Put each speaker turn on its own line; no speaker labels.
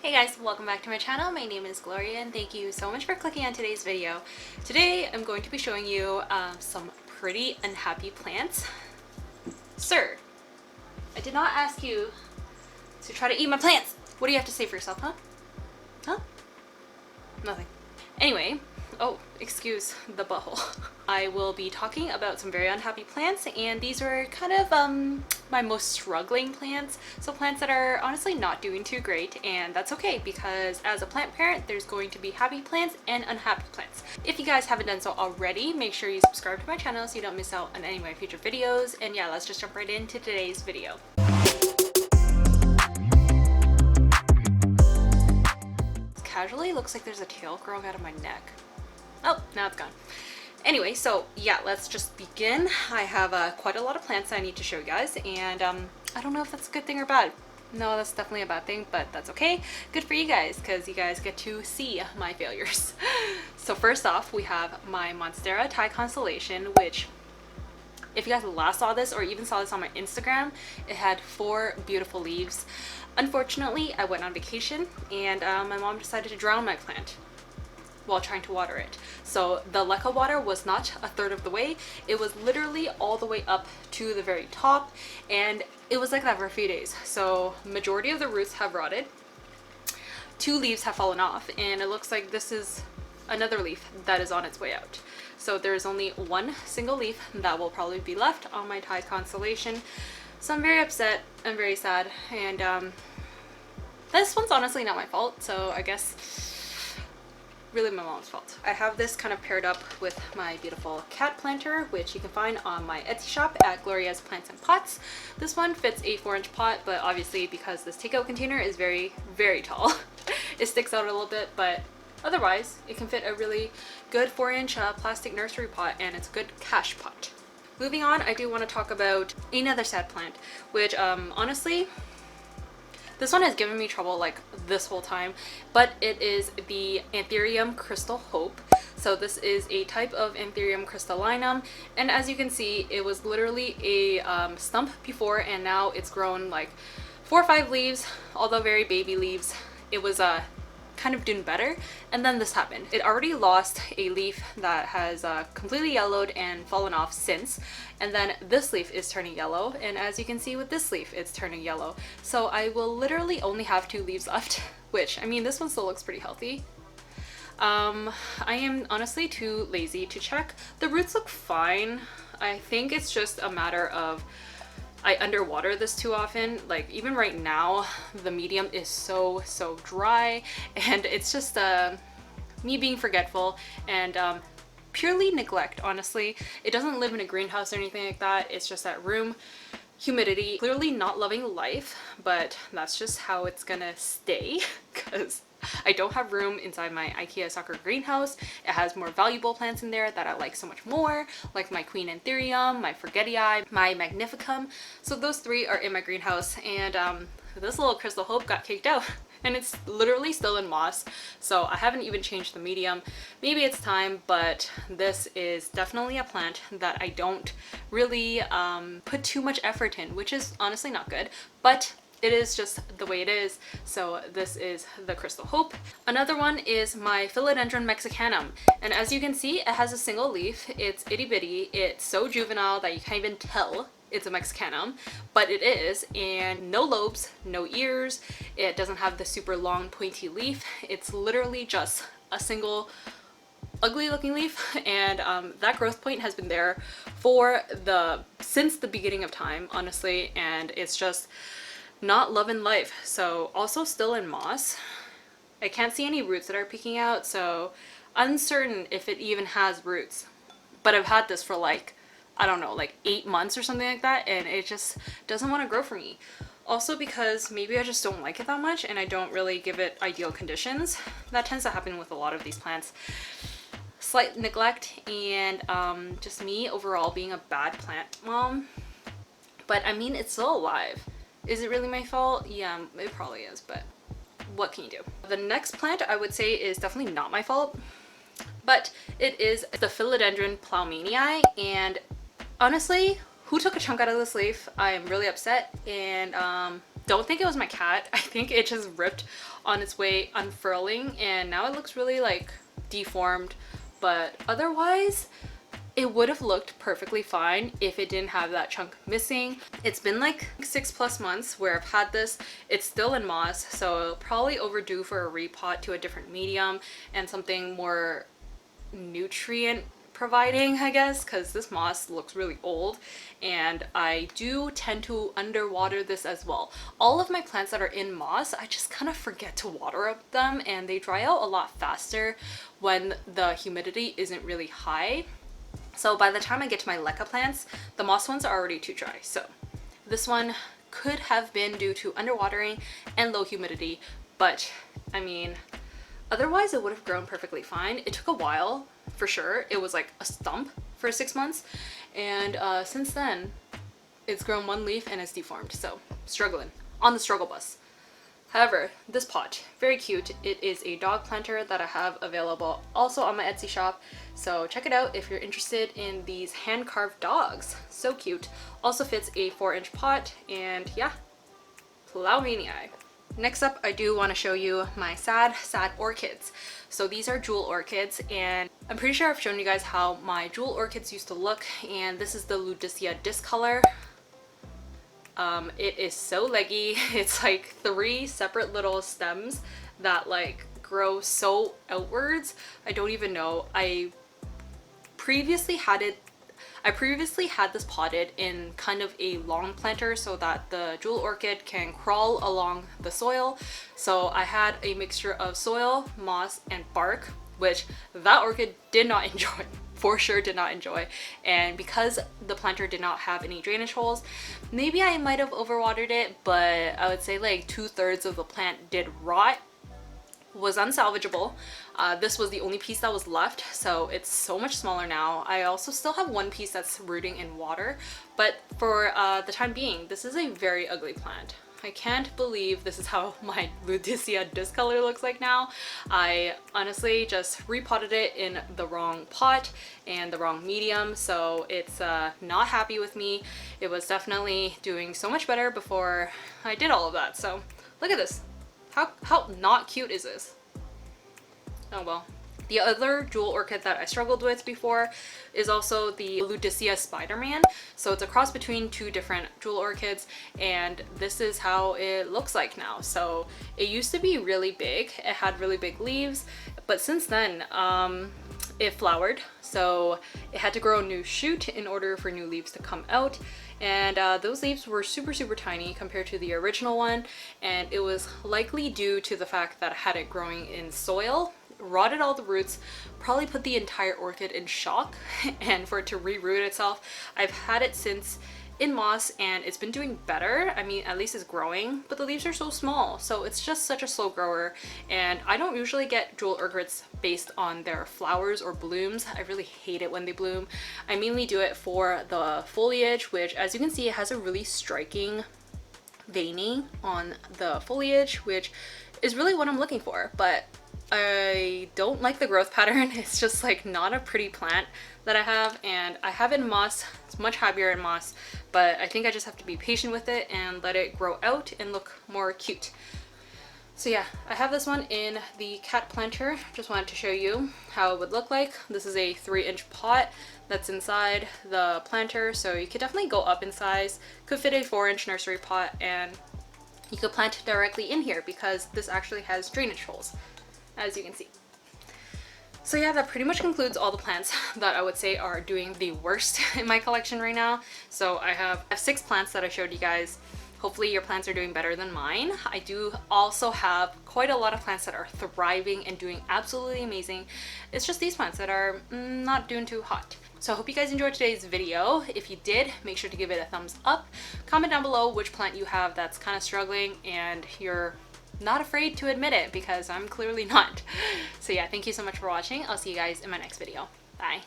Hey guys, welcome back to my channel. My name is Gloria and thank you so much for clicking on today's video. Today I'm going to be showing you some pretty unhappy plants. Sir, I did not ask you to try to eat my plants. What do you have to say for yourself, huh? Huh? Nothing. Anyway, oh, excuse the butthole. I will be talking about some very unhappy plants, and these are kind of my most struggling plants. So plants that are honestly not doing too great, and that's okay because as a plant parent, there's going to be happy plants and unhappy plants. If you guys haven't done so already, make sure you subscribe to my channel so you don't miss out on any of my future videos. And yeah, let's just jump right into today's video. Casually looks like there's a tail growing out of my neck. Oh, now it's gone. Anyway, so yeah, let's just begin. I have quite a lot of plants I need to show you guys, and I don't know if that's a good thing or bad. No, that's definitely a bad thing, but that's okay. Good for you guys, because you guys get to see my failures. So first off, we have my MONSTERA Thai constellation, which if you guys last saw this or even saw this on my Instagram, it had 4 beautiful leaves. Unfortunately, I went on vacation and my mom decided to drown my plant while trying to water it. So the leca water was not a third of the way, it was literally all the way up to the very top, and it was like that for a few days. So majority of the roots have rotted, 2 leaves have fallen off, and it looks like this is another leaf that is on its way out. So there's only 1 single leaf that will probably be left on my Thai constellation. So I'm very upset, I'm very sad, and this one's honestly not my fault, so I guess really my mom's fault. I have this kind of paired up with my beautiful cat planter, which you can find on my Etsy shop at GLORIASPLANTSANDPOTS. This one fits a 4-inch pot, but obviously because this takeout container is very, very tall, it sticks out a little bit, but otherwise it can fit a really good 4-inch plastic nursery pot, and it's a good cash pot. Moving on, I do want to talk about another sad plant, which honestly, this one has given me trouble like this whole time, but it is the Anthurium Crystal Hope. So this is a type of Anthurium crystallinum, and as you can see, it was literally a stump before, and now it's grown like 4 or 5 leaves, although very baby leaves. It was kind of doing better, and then this happened. It already lost a leaf that has completely yellowed and fallen off since, and then this leaf is turning yellow, and as you can see with this leaf, it's turning yellow. So I will literally only have 2 leaves left, which, I mean, this one still looks pretty healthy. I am honestly too lazy to check. The roots look fine. I think it's just a matter of I underwater this too often. Like even right now, the medium is so dry, and it's just me being forgetful and purely neglect, honestly. It doesn't live in a greenhouse or anything like that. It's just that room humidity. Clearly not loving life, but that's just how it's gonna stay because I don't have room inside my IKEA soccer greenhouse. It has more valuable plants in there that I like so much more, like my Queen Anthurium, my Forgetii, my Magnificum. So those 3 are in my greenhouse, and this little Crystal Hope got kicked out, and it's literally still in moss. So I haven't even changed the medium. Maybe it's time, but this is definitely a plant that I don't really put too much effort in, which is honestly not good, but it is just the way it is. So this is the Crystal Hope. Another one is my Philodendron Mexicanum, and as you can see, it has a single leaf. It's itty bitty. It's so juvenile that you can't even tell it's a Mexicanum, but it is, and no lobes, no ears. It doesn't have the super long pointy leaf. It's literally just a single ugly looking leaf, and that growth point has been there since the beginning of time, honestly, and it's just not loving life. So also still in moss. I can't see any roots that are peeking out, so uncertain if it even has roots. But I've had this for like, I don't know, like 8 months or something like that, and it just doesn't want to grow for me. Also because maybe I just don't like it that much and I don't really give it ideal conditions. That tends to happen with a lot of these plants. Slight neglect and just me overall being a bad plant mom. But I mean, it's still alive. Is it really my fault? Yeah, it probably is, but what can you do? The next plant I would say is definitely not my fault, but it is the Philodendron PLOWMANII, and honestly, who took a chunk out of this leaf? I am really upset, and don't think it was my cat. I think it just ripped on its way unfurling, and now it looks really like deformed, but otherwise it would have looked perfectly fine if it didn't have that chunk missing. It's been like 6+ months where I've had this. It's still in moss, so probably overdue for a repot to a different medium and something more nutrient providing, I guess, because this moss looks really old, and I do tend to underwater this as well. All of my plants that are in moss, I just kind of forget to water up them, and they dry out a lot faster when the humidity isn't really high. So by the time I get to my leca plants, the moss ones are already too dry. So this one could have been due to underwatering and low humidity, but I mean, otherwise it would have grown perfectly fine. It took a while for sure. It was like a stump for 6 months, and since then it's grown one leaf and it's deformed, so struggling on the struggle bus. However, this pot, very cute. It is a dog planter that I have available also on my Etsy shop, so check it out if you're interested in these hand-carved dogs. So cute. Also fits a 4-inch pot, and yeah, PLOWMANII. Next up, I do want to show you my sad orchids. So these are jewel orchids, and I'm pretty sure I've shown you guys how my jewel orchids used to look, and this is the LUDISIA discolor. It is so leggy. It's like 3 separate little stems that like grow so outwards. I don't even know. I previously had this potted in kind of a long planter so that the jewel orchid can crawl along the soil. So I had a mixture of soil, moss, and bark, which that orchid did not enjoy. For sure did not enjoy. And because the planter did not have any drainage holes, maybe I might have overwatered it, but I would say like 2/3 of the plant did rot. Was unsalvageable. This was the only piece that was left, so it's so much smaller now. I also still have one piece that's rooting in water, but for the time being, this is a very ugly plant. I can't believe this is how my LUDISIA discolor looks like now. I honestly just repotted it in the wrong pot and the wrong medium, so it's not happy with me. It was definitely doing so much better before I did all of that. So look at this. How not cute is this? Oh well. The other jewel orchid that I struggled with before is also the LUDISIA SPIDERMAN. So it's a cross between 2 different jewel orchids, and this is how it looks like now. So it used to be really big. It had really big leaves, but since then it flowered. So it had to grow a new shoot in order for new leaves to come out. And those leaves were super tiny compared to the original one, and it was likely due to the fact that I had it growing in soil, rotted all the roots, probably put the entire orchid in shock, and for it to reroot itself. I've had it since in moss, and it's been doing better. I mean, at least it's growing, but the leaves are so small, so it's just such a slow grower. And I don't usually get jewel orchids based on their flowers or blooms. I really hate it when they bloom. I mainly do it for the foliage, which, as you can see, it has a really striking veining on the foliage, which is really what I'm looking for. But I don't like the growth pattern. It's just like not a pretty plant that I have, and I have it in moss. It's much happier in moss, but I think I just have to be patient with it and let it grow out and look more cute. So yeah, I have this one in the cat planter. Just wanted to show you how it would look like. This is a 3-inch pot that's inside the planter, so you could definitely go up in size. Could fit a 4-inch nursery pot, and you could plant directly in here because this actually has drainage holes, as you can see. So yeah, that pretty much concludes all the plants that I would say are doing the worst in my collection right now. So I have 6 plants that I showed you guys. Hopefully your plants are doing better than mine. I do also have quite a lot of plants that are thriving and doing absolutely amazing. It's just these plants that are not doing too hot. So I hope you guys enjoyed today's video. If you did, make sure to give it a thumbs up. Comment down below which plant you have that's kind of struggling and you're not afraid to admit it, because I'm clearly not. So yeah, thank you so much for watching. I'll see you guys in my next video. Bye.